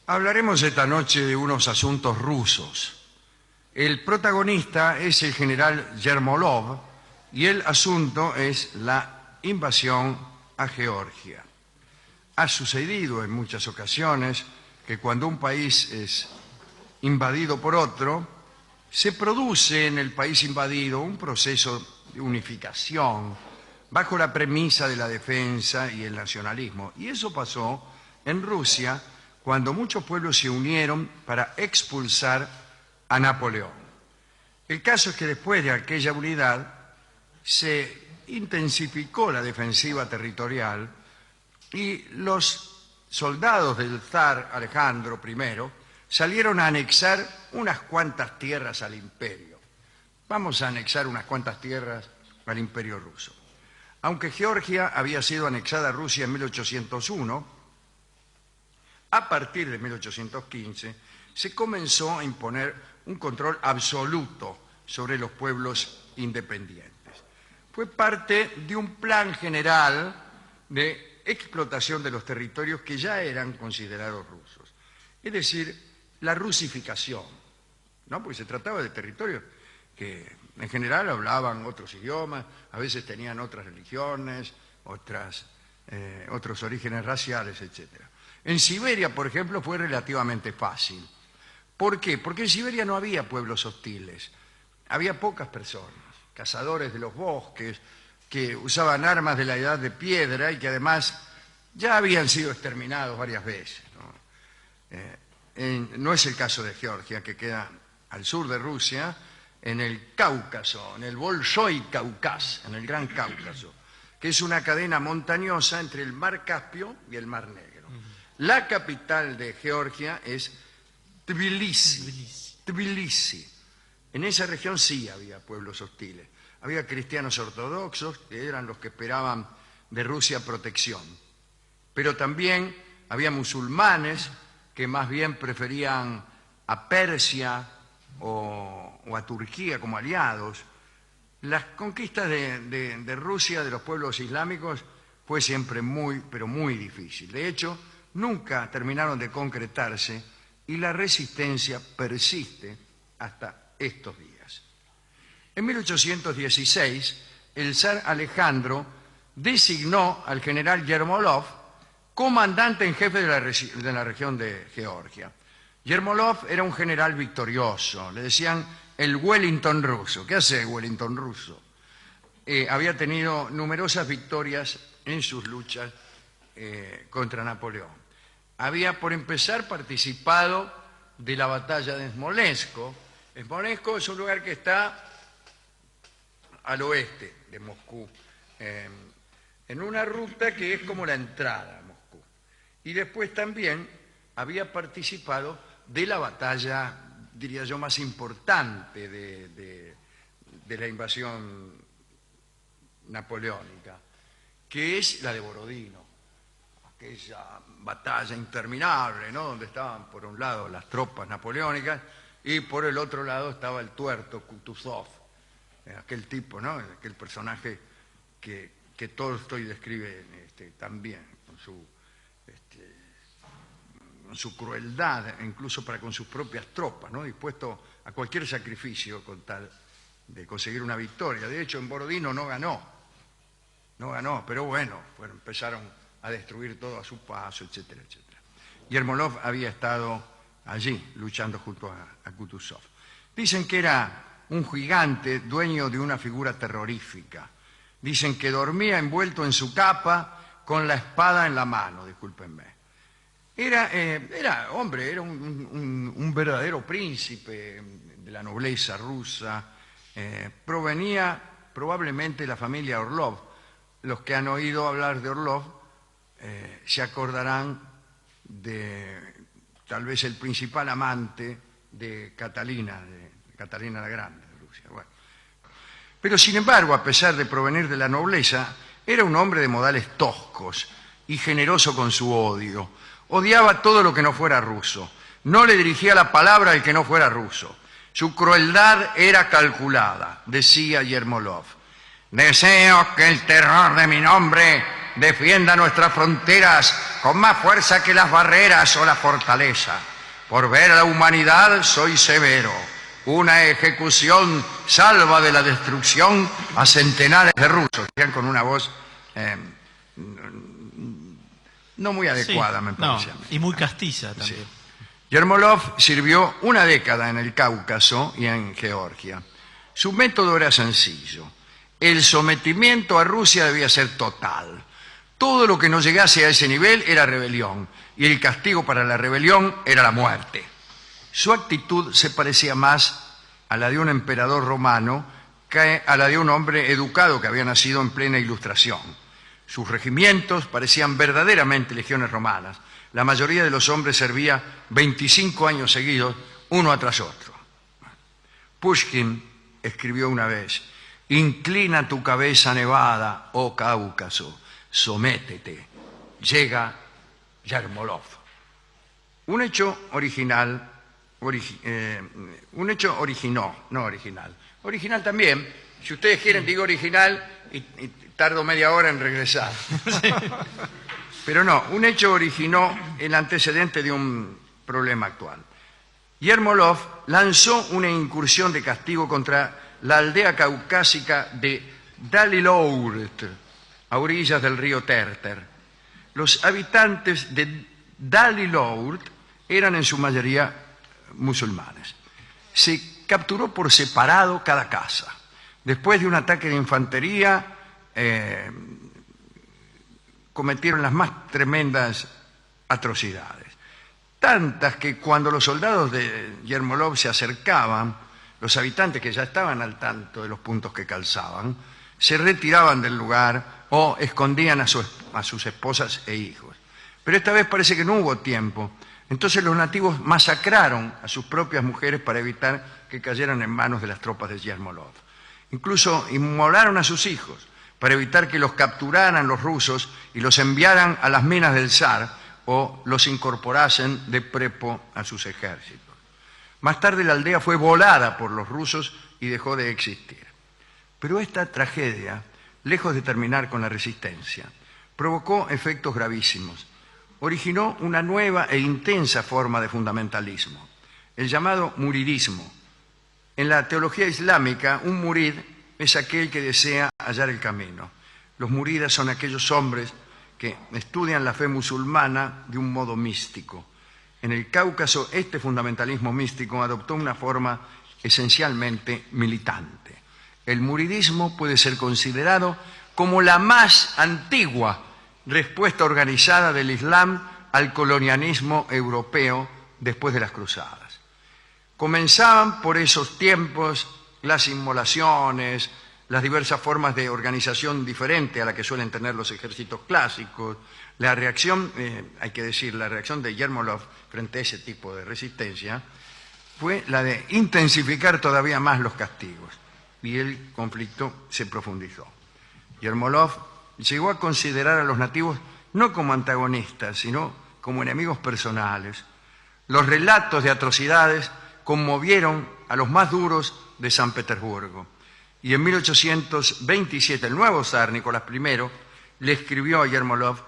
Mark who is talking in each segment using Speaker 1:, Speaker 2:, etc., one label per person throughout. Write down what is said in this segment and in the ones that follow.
Speaker 1: Hablaremos esta noche de unos asuntos rusos. El protagonista es el general Yermolov y el asunto es la invasión a Georgia. Ha sucedido en muchas ocasiones que cuando un país es invadido por otro, se produce en el país invadido un proceso de unificación bajo la premisa de la defensa y el nacionalismo. Y eso pasó en Rusia cuando muchos pueblos se unieron para expulsar a Napoleón. El caso es que después de aquella unidad se intensificó la defensiva territorial y los soldados del zar Alejandro I salieron a anexar unas cuantas tierras al imperio. Vamos a anexar unas cuantas tierras al imperio ruso. Aunque Georgia había sido anexada a Rusia en 1801, a partir de 1815 se comenzó a imponer un control absoluto sobre los pueblos independientes. Fue parte de un plan general de explotación de los territorios que ya eran considerados rusos. Es decir, la rusificación, ¿no? Porque se trataba de territorios que en general hablaban otros idiomas, a veces tenían otras religiones, otros orígenes raciales, etc. En Siberia, por ejemplo, fue relativamente fácil. ¿Por qué? Porque en Siberia no había pueblos hostiles, había pocas personas, cazadores de los bosques, que usaban armas de la edad de piedra y que además ya habían sido exterminados varias veces, ¿no? No es el caso de Georgia, que queda al sur de Rusia, en el Cáucaso, en el Bolshoi Cáucaso, en el Gran Cáucaso, que es una cadena montañosa entre el Mar Caspio y el Mar Negro. La capital de Georgia es Tbilisi. En esa región sí había pueblos hostiles. Había cristianos ortodoxos, que eran los que esperaban de Rusia protección. Pero también había musulmanes que más bien preferían a Persia o a Turquía como aliados. Las conquistas de Rusia, de los pueblos islámicos, fue siempre muy, pero muy difícil. De hecho, nunca terminaron de concretarse y la resistencia persiste hasta estos días. En 1816, el zar Alejandro designó al general Yermolov comandante en jefe de la región de Georgia. Yermolov era un general victorioso, le decían el Wellington ruso. ¿Qué hace el Wellington ruso? Había tenido numerosas victorias en sus luchas contra Napoleón. Había, por empezar, participado de la batalla de Smolensk. Smolensk es un lugar que está al oeste de Moscú, en una ruta que es como la entrada a Moscú. Y después también había participado de la batalla, diría yo, más importante de la invasión napoleónica, que es la de Borodino. Aquella batalla interminable, ¿no? Donde estaban por un lado las tropas napoleónicas y por el otro lado estaba el tuerto Kutuzov, aquel tipo, ¿no? Aquel personaje que Tolstoy describe también con su crueldad, incluso para con sus propias tropas, ¿no? Dispuesto a cualquier sacrificio con tal de conseguir una victoria. De hecho, en Borodino no ganó, pero bueno, empezaron a destruir todo a su paso, etcétera, etcétera. Yermolov había estado allí luchando junto a Kutuzov. Dicen que era un gigante dueño de una figura terrorífica. Dicen que dormía envuelto en su capa con la espada en la mano, discúlpenme. Era un verdadero príncipe de la nobleza rusa. Provenía probablemente de la familia Orlov. Los que han oído hablar de Orlov se acordarán de tal vez el principal amante de Catalina la Grande de Rusia. Bueno. Pero sin embargo, a pesar de provenir de la nobleza, era un hombre de modales toscos y generoso con su odio. Odiaba todo lo que no fuera ruso. No le dirigía la palabra al que no fuera ruso. Su crueldad era calculada, decía Yermolov. Deseo que el terror de mi nombre defienda nuestras fronteras con más fuerza que las barreras o la fortaleza. Por ver a la humanidad soy severo. Una ejecución salva de la destrucción a centenares de rusos. Con una voz no muy adecuada,
Speaker 2: sí,
Speaker 1: me parece.
Speaker 2: No, y muy castiza también.
Speaker 1: Sí. Yermolov sirvió una década en el Cáucaso y en Georgia. Su método era sencillo. El sometimiento a Rusia debía ser total. Todo lo que no llegase a ese nivel era rebelión, y el castigo para la rebelión era la muerte. Su actitud se parecía más a la de un emperador romano que a la de un hombre educado que había nacido en plena Ilustración. Sus regimientos parecían verdaderamente legiones romanas. La mayoría de los hombres servía 25 años seguidos, uno tras otro. Pushkin escribió una vez: inclina tu cabeza nevada, oh Cáucaso, sométete, llega Yermolov. Un hecho original, original también. Si ustedes quieren, digo original y tardo media hora en regresar. Sí. Pero no, un hecho originó el antecedente de un problema actual. Yermolov lanzó una incursión de castigo contra la aldea caucásica de Dalilourt, a orillas del río Terter. Los habitantes de Dalilourt eran en su mayoría musulmanes. Se capturó por separado cada casa. Después de un ataque de infantería, cometieron las más tremendas atrocidades. Tantas que cuando los soldados de Yermolov se acercaban, los habitantes que ya estaban al tanto de los puntos que calzaban, se retiraban del lugar o escondían a sus esposas e hijos. Pero esta vez parece que no hubo tiempo. Entonces los nativos masacraron a sus propias mujeres para evitar que cayeran en manos de las tropas de Yermolov. Incluso inmolaron a sus hijos para evitar que los capturaran los rusos y los enviaran a las minas del zar o los incorporasen de prepo a sus ejércitos. Más tarde la aldea fue volada por los rusos y dejó de existir. Pero esta tragedia, lejos de terminar con la resistencia, provocó efectos gravísimos. Originó una nueva e intensa forma de fundamentalismo, el llamado muridismo. En la teología islámica, un murid es aquel que desea hallar el camino. Los muridas son aquellos hombres que estudian la fe musulmana de un modo místico. En el Cáucaso, este fundamentalismo místico adoptó una forma esencialmente militante. El muridismo puede ser considerado como la más antigua respuesta organizada del Islam al colonialismo europeo después de las cruzadas. Comenzaban por esos tiempos las inmolaciones, las diversas formas de organización diferente a la que suelen tener los ejércitos clásicos. La reacción, hay que decir, la reacción de Yermolov frente a ese tipo de resistencia fue la de intensificar todavía más los castigos, y el conflicto se profundizó. Yermolov llegó a considerar a los nativos no como antagonistas, sino como enemigos personales. Los relatos de atrocidades conmovieron a los más duros de San Petersburgo. Y en 1827 el nuevo zar, Nicolás I, le escribió a Yermolov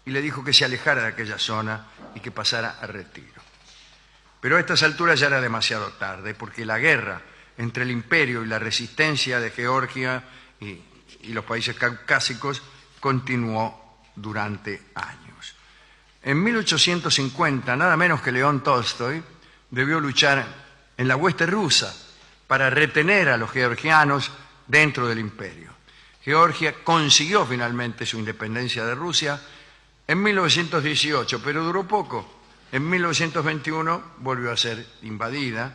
Speaker 1: y le dijo que se alejara de aquella zona y que pasara a retiro. Pero a estas alturas ya era demasiado tarde, porque la guerra entre el imperio y la resistencia de Georgia y los países caucásicos continuó durante años. En 1850, nada menos que León Tolstoy debió luchar en la hueste rusa para retener a los georgianos dentro del imperio. Georgia consiguió finalmente su independencia de Rusia en 1918, pero duró poco. En 1921 volvió a ser invadida,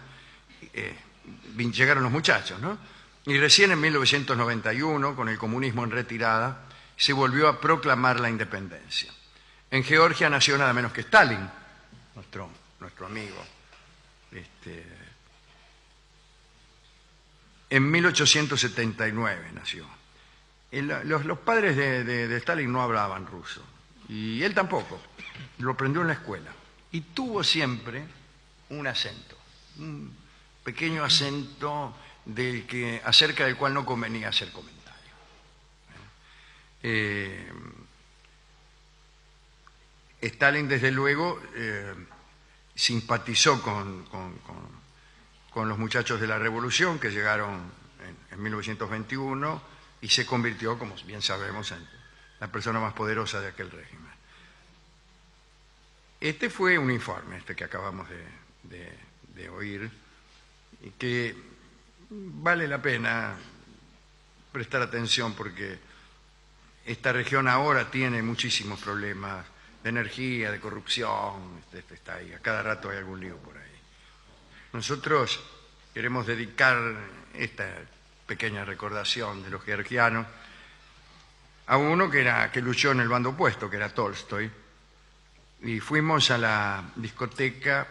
Speaker 1: llegaron los muchachos, ¿no? Y recién en 1991, con el comunismo en retirada, se volvió a proclamar la independencia. En Georgia nació nada menos que Stalin, nuestro amigo. En 1879 nació. Los padres de Stalin no hablaban ruso, y él tampoco. Lo aprendió en la escuela. Y tuvo siempre un acento, un pequeño acento acerca del cual no convenía hacer comentarios. Stalin, desde luego, simpatizó con los muchachos de la revolución que llegaron en 1921 y se convirtió, como bien sabemos, en la persona más poderosa de aquel régimen. Este fue un informe, que acabamos de oír, y que vale la pena prestar atención porque esta región ahora tiene muchísimos problemas de energía, de corrupción, está ahí, a cada rato hay algún lío por ahí. Nosotros queremos dedicar esta pequeña recordación de los georgianos a uno que luchó en el bando opuesto, que era Tolstoy, y fuimos a la discoteca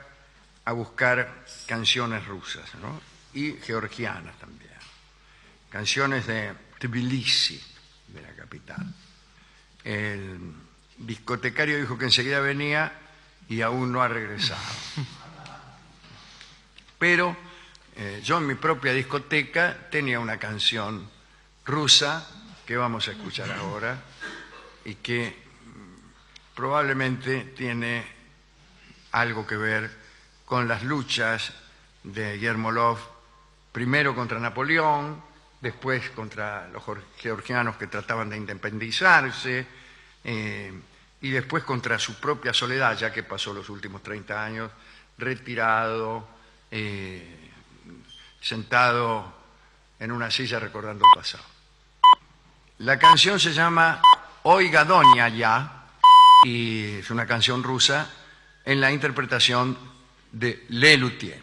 Speaker 1: a buscar canciones rusas, ¿no? Y georgianas también, canciones de Tbilisi, de la capital. El discotecario dijo que enseguida venía y aún no ha regresado. Pero yo en mi propia discoteca tenía una canción rusa que vamos a escuchar ahora y que probablemente tiene algo que ver con las luchas de Yermolov, primero contra Napoleón, después contra los georgianos que trataban de independizarse, y después contra su propia soledad, ya que pasó los últimos 30 años retirado, sentado en una silla recordando el pasado. La canción se llama Oiga Doña Ya, y es una canción rusa en la interpretación de Lelutier.